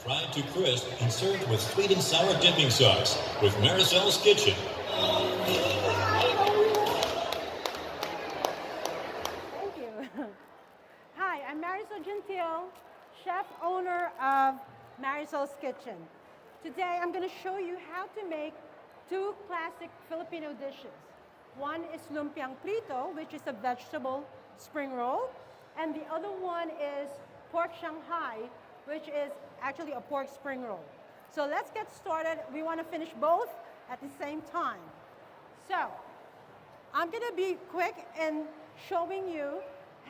Fried to crisp and served with sweet and sour dipping sauce with Maricel's Kitchen. Thank you. Hi, I'm Maricel Gentil, chef owner of Maricel's Kitchen. Today I'm going to show you how to make two classic Filipino dishes. One is Lumpiang Prito, which is a vegetable spring roll, and the other one is pork Shanghai, which is actually a pork spring roll. So let's get started. We want to finish both at the same time. So I'm going to be quick in showing you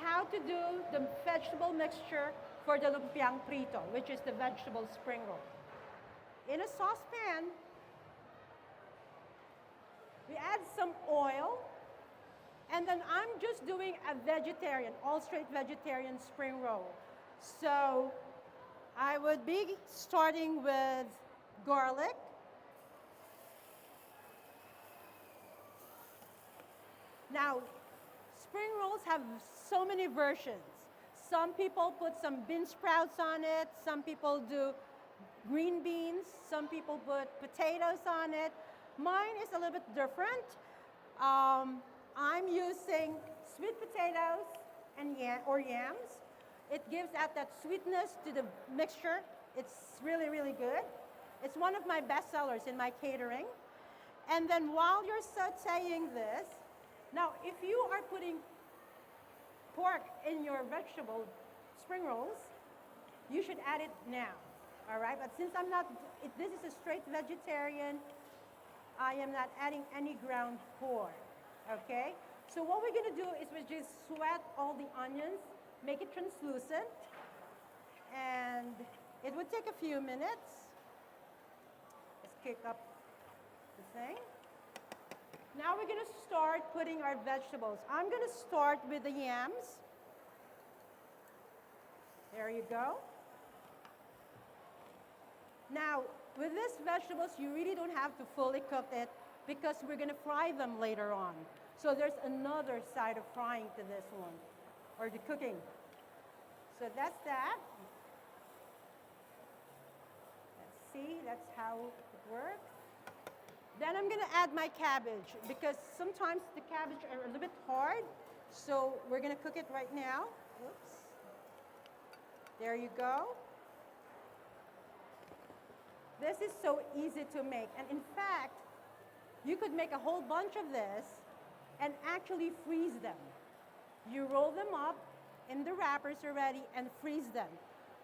how to do the vegetable mixture for the Lumpiang Prito, which is the vegetable spring roll. In a saucepan, we add some oil, and then I'm just doing a vegetarian, all straight vegetarian spring roll. So I would be starting with garlic. Now, spring rolls have so many versions. Some people put some bean sprouts on it, some people do green beans, some people put potatoes on it. Mine is a little bit different. I'm using sweet potatoes and yams. It gives out that sweetness to the mixture. It's really, really good. It's one of my best sellers in my catering. And then while you're sauteing this, now if you are putting pork in your vegetable spring rolls, you should add it now, all right? But since I'm not, this is a straight vegetarian, I am not adding any ground pork, okay? So what we're gonna do is we just sweat all the onions, make it translucent, and it would take a few minutes. Let's kick up the thing. Now we're gonna start putting our vegetables. I'm gonna start with the yams. There you go. Now, with these vegetables, you really don't have to fully cook it because we're gonna fry them later on. So there's another side of frying to this one, or the cooking. So that's that. Let's see, that's how it works. Then I'm gonna add my cabbage because sometimes the cabbage are a little bit hard. So we're gonna cook it right now. Oops. There you go. This is so easy to make. And in fact, you could make a whole bunch of this and actually freeze them. You roll them up in the wrappers already and freeze them.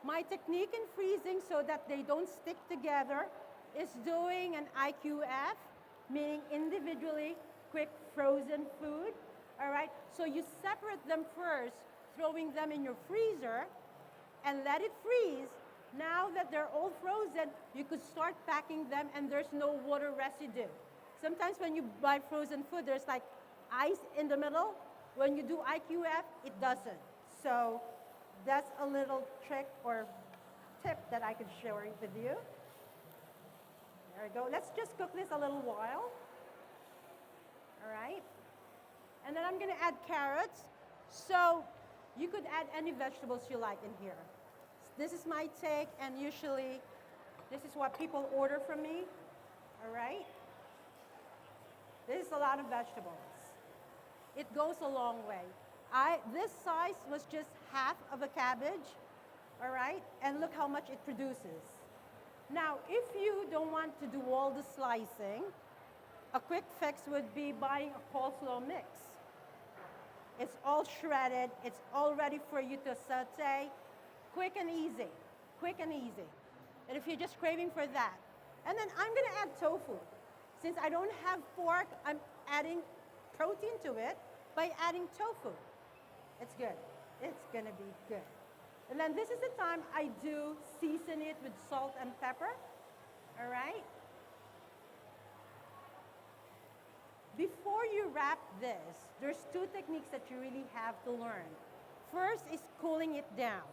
My technique in freezing so that they don't stick together is doing an IQF, meaning individually quick frozen food, all right? So you separate them first, throwing them in your freezer and let it freeze. Now that they're all frozen, you could start packing them and there's no water residue. Sometimes when you buy frozen food, there's like ice in the middle. When you do IQF, it doesn't. So that's a little trick or tip that I could share with you. There we go. Let's just cook this a little while. All right. And then I'm going to add carrots. So you could add any vegetables you like in here. This is my take, and usually this is what people order from me. All right. This is a lot of vegetables. It goes a long way. This size was just half of a cabbage. All right. And look how much it produces. Now, if you don't want to do all the slicing, a quick fix would be buying a coleslaw mix. It's all shredded. It's all ready for you to saute. Quick and easy. Quick and easy. And if you're just craving for that. And then I'm going to add tofu. Since I don't have pork, I'm adding protein to it by adding tofu. It's good. It's going to be good. And then this is the time I do season it with salt and pepper. All right? Before you wrap this, there's two techniques that you really have to learn. First is cooling it down.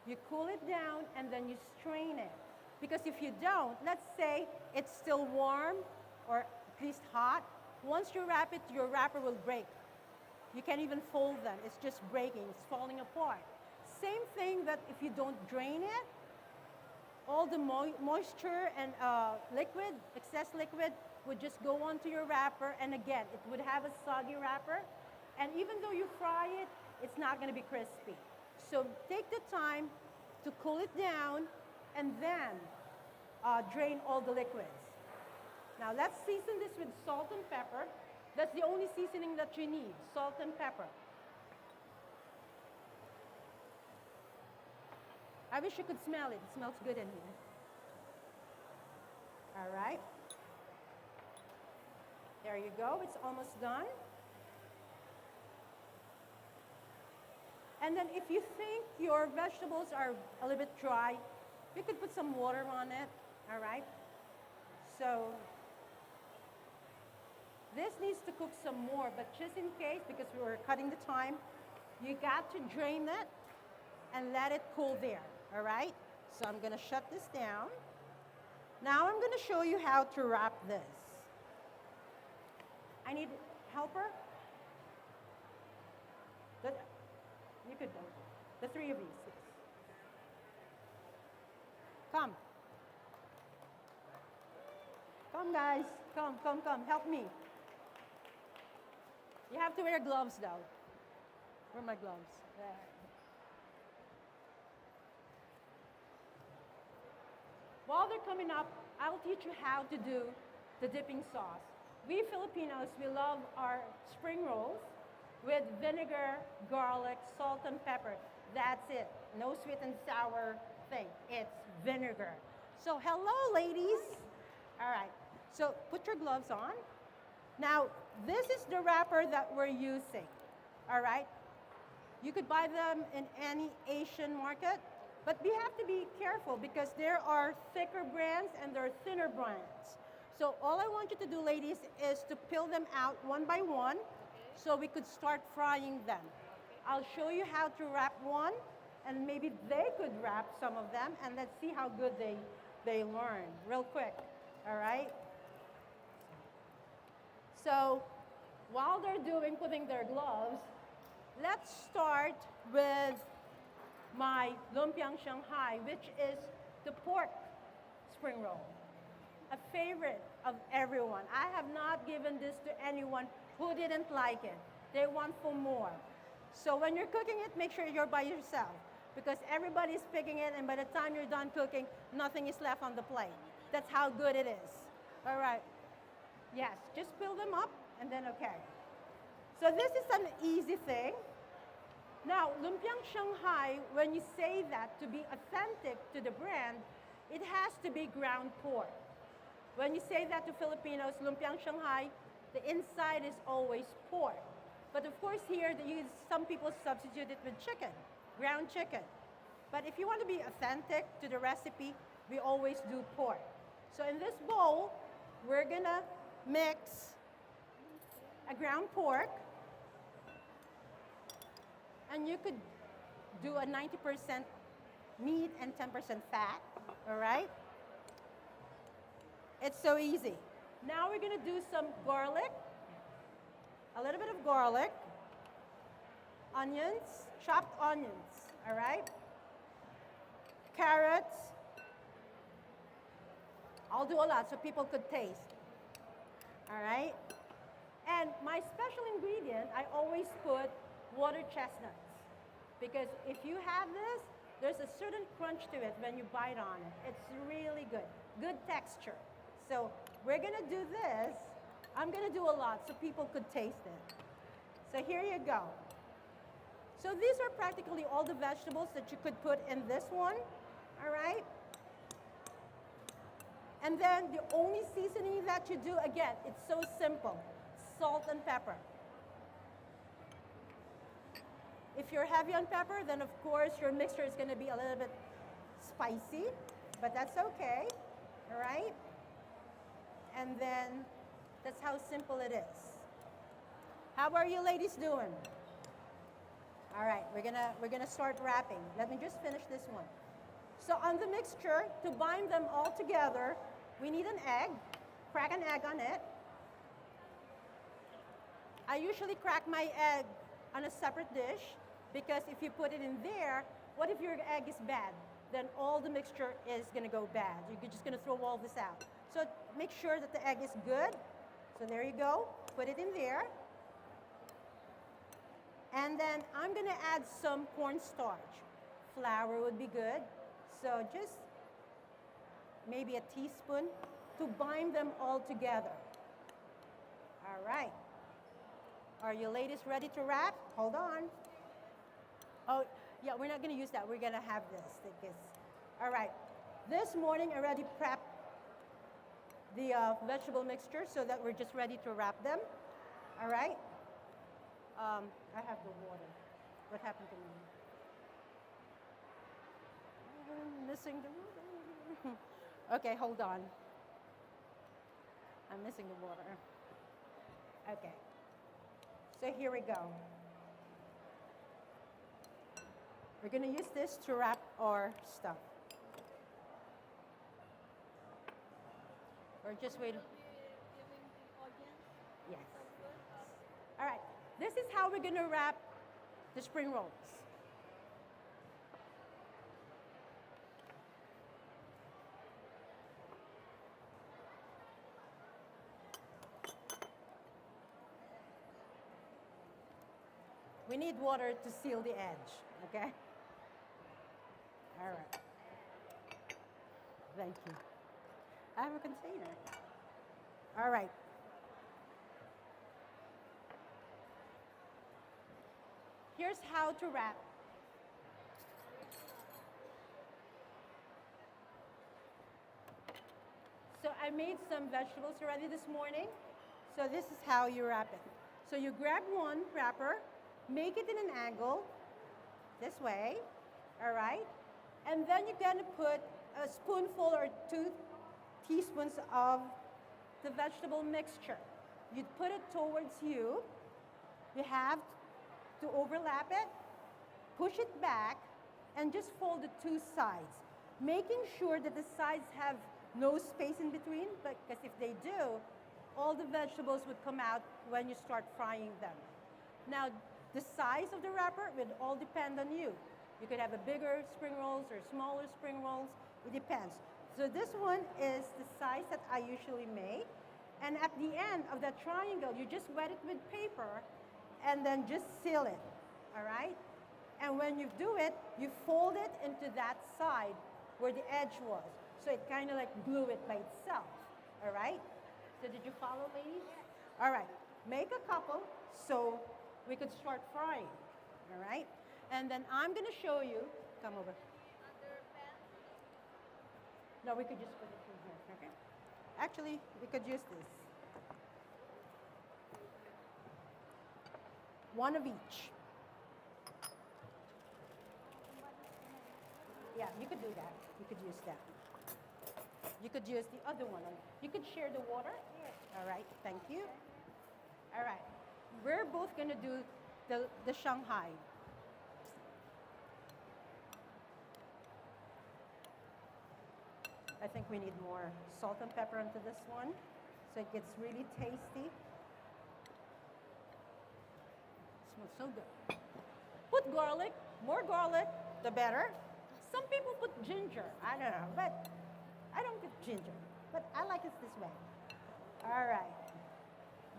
You cool it down and then you strain it. Because if you don't, let's say it's still warm or at least hot, once you wrap it, your wrapper will break. You can't even fold them. It's just breaking. It's falling apart. Same thing that if you don't drain it, all the moisture and liquid, excess liquid, would just go onto your wrapper, and again, it would have a soggy wrapper. And even though you fry it, it's not going to be crispy. So take the time to cool it down and then drain all the liquids. Now let's season this with salt and pepper. That's the only seasoning that you need, salt and pepper. I wish you could smell it. It smells good in here. All right. There you go. It's almost done. And then if you think your vegetables are a little bit dry, you could put some water on it. All right. So this needs to cook some more, but just in case, because we were cutting the time, you got to drain it and let it cool there. All right? So I'm going to shut this down. Now I'm going to show you how to wrap this. I need a helper. You could go. The three of these. Yes. Come. Come, guys. Come, come, come. Help me. You have to wear gloves, though. Where are my gloves? There. While they're coming up, I'll teach you how to do the dipping sauce. We Filipinos, we love our spring rolls with vinegar, garlic, salt, and pepper. That's it. No sweet and sour thing. It's vinegar. So hello, ladies. All right. So put your gloves on. Now, this is the wrapper that we're using. All right. You could buy them in any Asian market. But we have to be careful because there are thicker brands and there are thinner brands. So all I want you to do, ladies, is to peel them out one by one so we could start frying them. I'll show you how to wrap one, and maybe they could wrap some of them, and let's see how good they learn real quick. All right? So while they're putting their gloves, let's start with my Lumpiang Shanghai, which is the pork spring roll, a favorite of everyone. I have not given this to anyone who didn't like it. They want for more. So when you're cooking it, make sure you're by yourself because everybody's picking it, and by the time you're done cooking, nothing is left on the plate. That's how good it is. All right. Yes, just peel them up and then okay. So this is an easy thing. Now, Lumpiang Shanghai, when you say that to be authentic to the brand, it has to be ground pork. When you say that to Filipinos, Lumpiang Shanghai, the inside is always pork. But of course here, some people substitute it with chicken, ground chicken. But if you want to be authentic to the recipe, we always do pork. So in this bowl, we're gonna mix a ground pork, and you could do a 90% meat and 10% fat, all right? It's so easy. Now we're gonna do some garlic, a little bit of garlic, onions, chopped onions, all right? Carrots. I'll do a lot so people could taste, all right? And my special ingredient, I always put water chestnuts, because if you have this, there's a certain crunch to it when you bite on it. It's really good, good texture. So we're gonna do this. I'm gonna do a lot so people could taste it. So here you go. So these are practically all the vegetables that you could put in this one, all right? And then the only seasoning that you do, again, it's so simple, salt and pepper. If you're heavy on pepper, then of course your mixture is going to be a little bit spicy, but that's okay, all right? And then that's how simple it is. How are you ladies doing? All right, we're gonna start wrapping. Let me just finish this one. So on the mixture, to bind them all together, we need an egg. Crack an egg on it. I usually crack my egg on a separate dish, because if you put it in there, what if your egg is bad? then all the mixture is going to go bad. You're just going to throw all this out. So make sure that the egg is good. So there you go. Put it in there. And then I'm going to add some cornstarch. Flour would be good. So just maybe a teaspoon to bind them all together. All right. Are you ladies ready to wrap? Hold on. Oh, yeah, we're not going to use that. We're going to have this. All right. This morning I already prepped the vegetable mixture so that we're just ready to wrap them. All right. I have the water. What happened to me? I'm missing the water. Okay, hold on. I'm missing the water. Okay. So here we go. We're going to use this to wrap our stuff. Or just wait. Yes. All right. This is how we're going to wrap the spring rolls. We need water to seal the edge, okay? All right. Thank you. I have a container. All right. Here's how to wrap. So I made some vegetables already this morning. So this is how you wrap it. So you grab one wrapper, make it in an angle, this way, all right? And then you're gonna put a spoonful or 2 teaspoons of the vegetable mixture. You put it towards you. You have to overlap it, push it back, and just fold the 2 sides, making sure that the sides have no space in between, because if they do, all the vegetables would come out when you start frying them. Now, the size of the wrapper would all depend on you. You could have a bigger spring rolls or smaller spring rolls. It depends. So this one is the size that I usually make. And at the end of that triangle, you just wet it with paper and then just seal it, all right? And when you do it, you fold it into that side where the edge was. So it kind of like glue it by itself, all right? So did you follow, ladies? All right, make a couple so we could start frying, all right? And then I'm gonna show you, come over. No, we could just put it in here, okay? Actually, we could use this. One of each. Yeah, you could do that. You could use that. You could use the other one. You could share the water. All right, thank you. All right, we're both gonna do the Shanghai. I think we need more salt and pepper into this one so it gets really tasty. It smells so good. Put garlic, more garlic, the better. Some people put ginger, I don't know, but I don't put ginger, but I like it this way. All right,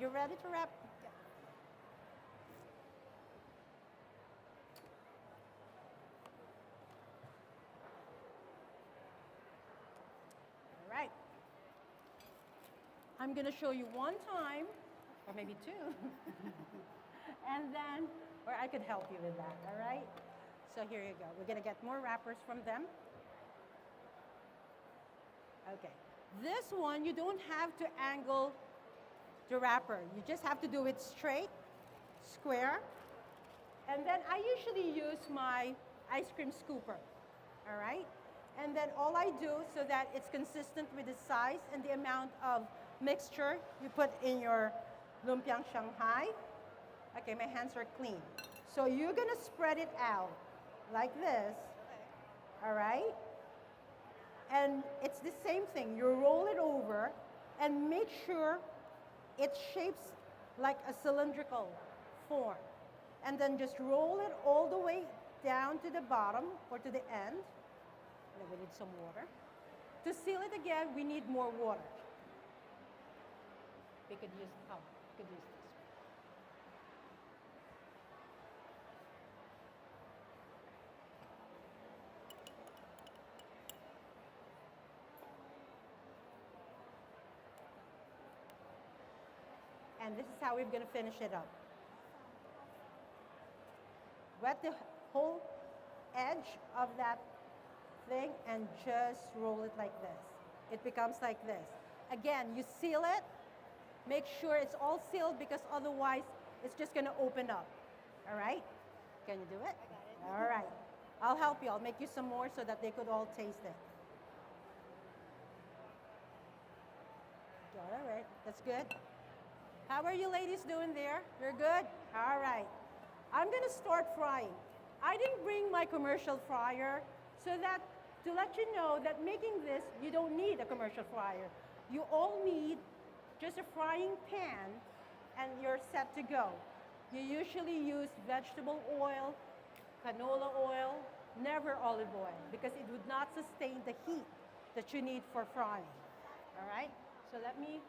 you ready to wrap? All right. I'm going to show you one time, or maybe 2, and then, or I could help you with that, all right? So here you go. We're going to get more wrappers from them. Okay. This one, you don't have to angle the wrapper. You just have to do it straight, square. And then I usually use my ice cream scooper, all right? And then all I do so that it's consistent with the size and the amount of mixture you put in your Lumpiang Shanghai. Okay, my hands are clean. So you're gonna spread it out like this, all right? And it's the same thing. You roll it over and make sure it shapes like a cylindrical form. And then just roll it all the way down to the bottom or to the end. Then we need some water. To seal it again, we need more water. We could use, oh, we could use this. And this is how we're going to finish it up. Wet the whole edge of that thing and just roll it like this. It becomes like this. Again, you seal it. Make sure it's all sealed because otherwise it's just going to open up. All right? Can you do it? I got it. All right. I'll help you. I'll make you some more so that they could all taste it. All right. That's good. How are you ladies doing there? You're good? All right. I'm going to start frying. I didn't bring my commercial fryer so that to let you know that making this, you don't need a commercial fryer. You all need just a frying pan and you're set to go. You usually use vegetable oil, canola oil, never olive oil because it would not sustain the heat that you need for frying. All right? So let's see.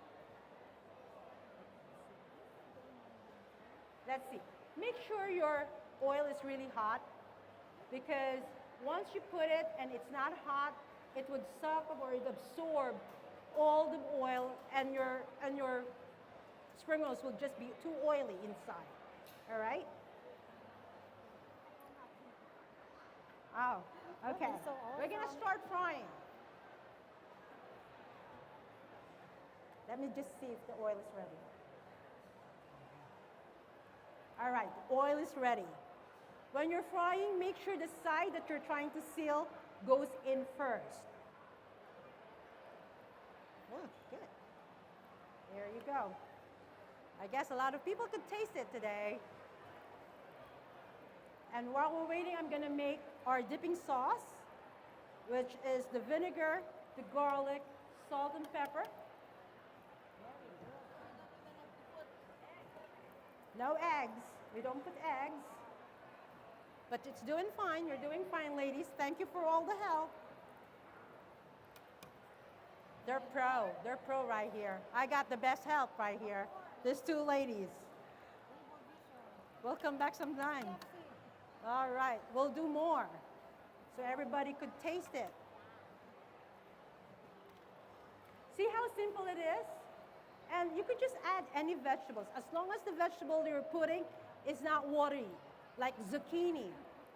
Make sure your oil is really hot because once you put it and it's not hot, it would suck up or it absorb all the oil and your spring rolls will just be too oily inside. All right? Oh, okay. So we're going to start frying. Let me just see if the oil is ready. All right, the oil is ready. When you're frying, make sure the side that you're trying to seal goes in first. Oh, good. There you go. I guess a lot of people could taste it today. And while we're waiting, I'm going to make our dipping sauce, which is the vinegar, the garlic, salt, and pepper. No eggs. We don't put eggs. But it's doing fine. You're doing fine, ladies. Thank you for all the help. They're pro. They're pro right here. I got the best help right here. These two ladies. We'll come back sometime. All right. We'll do more so everybody could taste it. See how simple it is? And you could just add any vegetables. As long as the vegetable you're putting is not watery, like zucchini.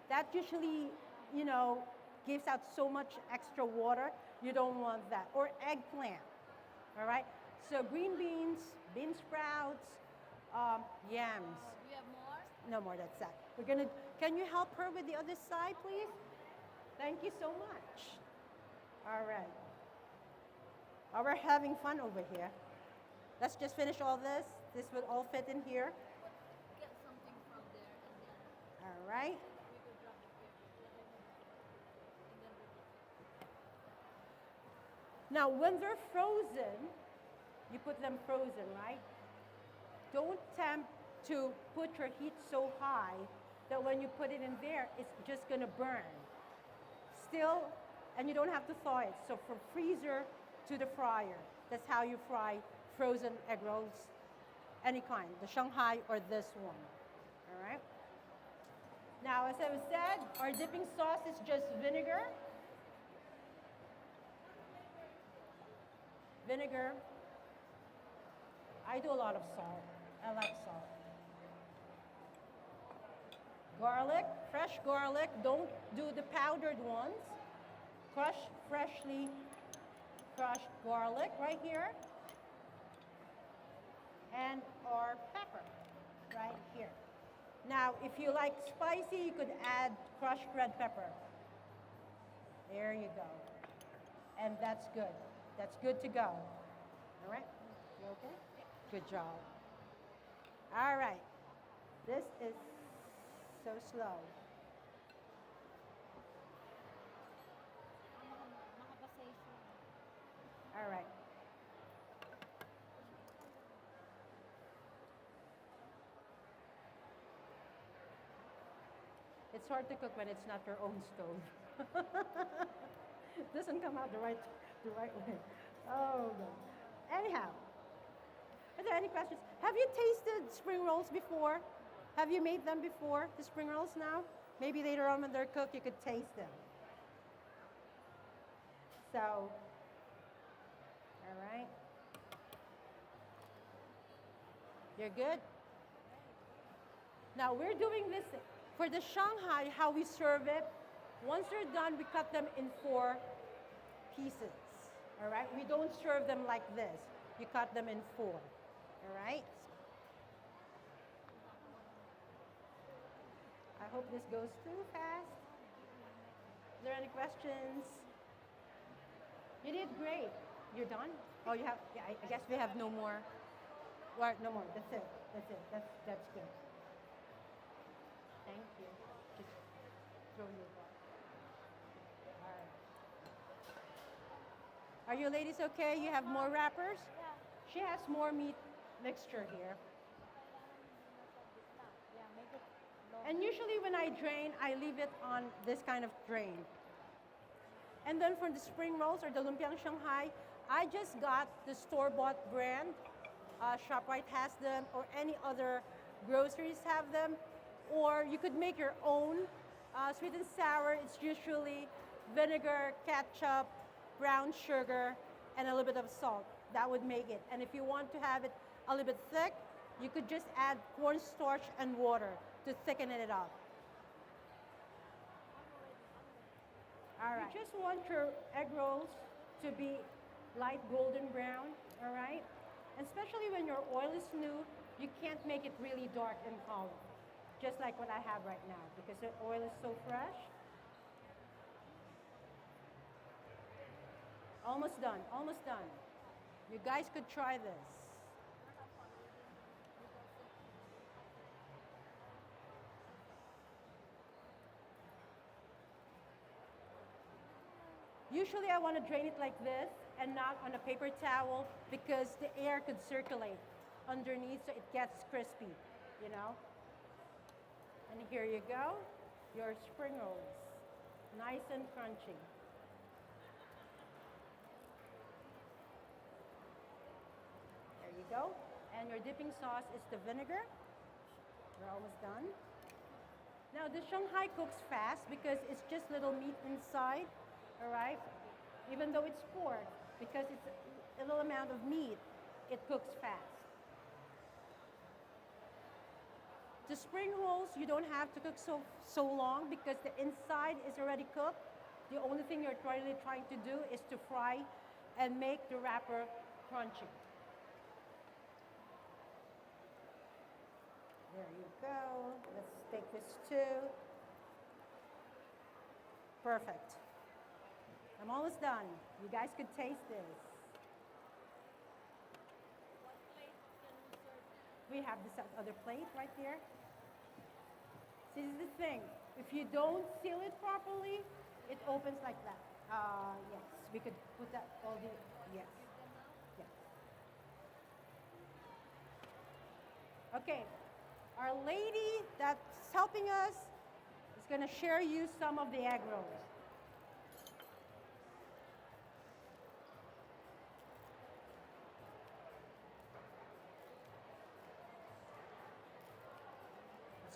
That usually, gives out so much extra water. You don't want that. Or eggplant, all right? So green beans, bean sprouts, yams. Do you have more? No more, that's that. Can you help her with the other side, please? Thank you so much. All right. Oh, we're having fun over here. Let's just finish all this. This will all fit in here. Get something from there and then All right. we could drop it here. And then we Now, when they're frozen, you put them frozen, right? Don't attempt to put your heat so high that when you put it in there, it's just going to burn. Still, and you don't have to thaw it. So from freezer to the fryer, that's how you fry frozen egg rolls, any kind, the Shanghai or this one. All right? Now, as I said, our dipping sauce is just vinegar. Vinegar. I do a lot of salt. I like salt. Garlic, fresh garlic. Don't do the powdered ones. Freshly crushed garlic right here. And our pepper right here. Now, if you like spicy, you could add crushed red pepper. There you go. And that's good. That's good to go. All right? You okay? Good job. All right. This is so slow. All right. It's hard to cook when it's not your own stove. It doesn't come out the right way. Oh, God. Anyhow, are there any questions? Have you tasted spring rolls before? Have you made them before, the spring rolls now? Maybe later on when they're cooked, you could taste them. So, all right. You're good? Now we're doing this for the Shanghai, how we serve it. Once they're done, we cut them in 4 pieces. All right? We don't serve them like this. You cut them in 4. All right? I hope this goes too fast. Are there any questions? You did great. You're done? Oh, you have, yeah, I guess we have no more. Right, no more. That's it. That's it. That's good. Thank you. Just throw your ball. All right. Are you ladies okay? You have more wrappers? Yeah. She has more meat mixture here. Yeah, make it long. And usually when I drain, I leave it on this kind of drain. And then for the spring rolls or the Lumpiang Shanghai, I just got the store-bought brand. ShopRite has them, or any other groceries have them. Or you could make your own. Sweet and sour, it's usually vinegar, ketchup, brown sugar, and a little bit of salt. That would make it. And if you want to have it a little bit thick, you could just add cornstarch and water to thicken it up. All right. You just want your egg rolls to be light golden brown, all right? And especially when your oil is new, you can't make it really dark in color, just like what I have right now, because the oil is so fresh. Almost done, almost done. You guys could try this. Usually I want to drain it like this and not on a paper towel because the air could circulate underneath so it gets crispy, you know? And here you go, your spring rolls, nice and crunchy. There you go. And your dipping sauce is the vinegar. We're almost done. Now the Shanghai cooks fast because it's just little meat inside. All right, even though it's pork, because it's a little amount of meat, it cooks fast. The spring rolls, you don't have to cook so long because the inside is already cooked. The only thing you're really trying to do is to fry and make the wrapper crunchy. There you go. Let's take this too. Perfect. I'm almost done. You guys could taste this. What plate can we serve? We have this other plate right there. This is the thing. If you don't seal it properly, it opens like that. Yes, we could put that all the, yes. Yes. Okay, our lady that's helping us is gonna share you some of the egg rolls.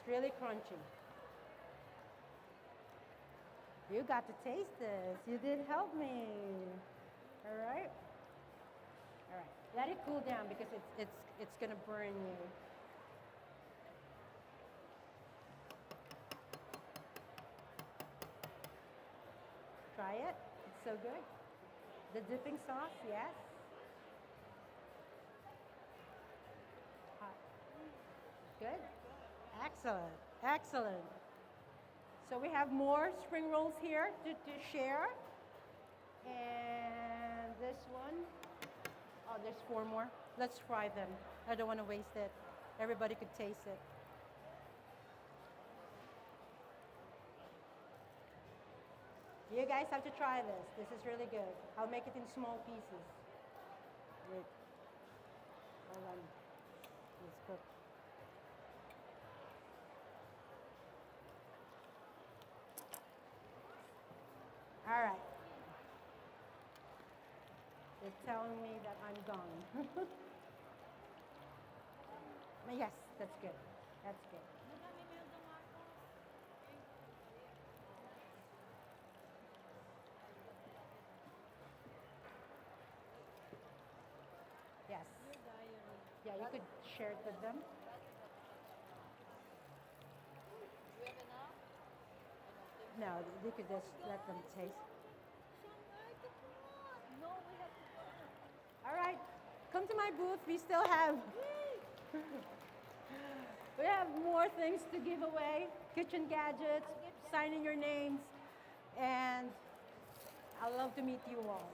Really crunchy. You got to taste this. You did help me. All right. All right. Let it cool down because it's gonna burn you. Try it. It's so good. The dipping sauce, yes. Hot. Good. Excellent, excellent. So we have more spring rolls here to share. And this one, oh, there's 4 more. Let's fry them. I don't want to waste it. Everybody could taste it. You guys have to try this. This is really good. I'll make it in small pieces. Wait. Hold on. Let's cook. All right. They're telling me that I'm gone. Yes, that's good. That's good. Madam, Imelda Marcos. Yes. Your diary. Yeah, you could share it with them. Do you have enough? I don't think No, you could just let them taste. Shanghai, come on. No, we have to go. All right, come to my booth. We still have we have more things to give away. Kitchen gadgets, signing your names, and I'd love to meet you all.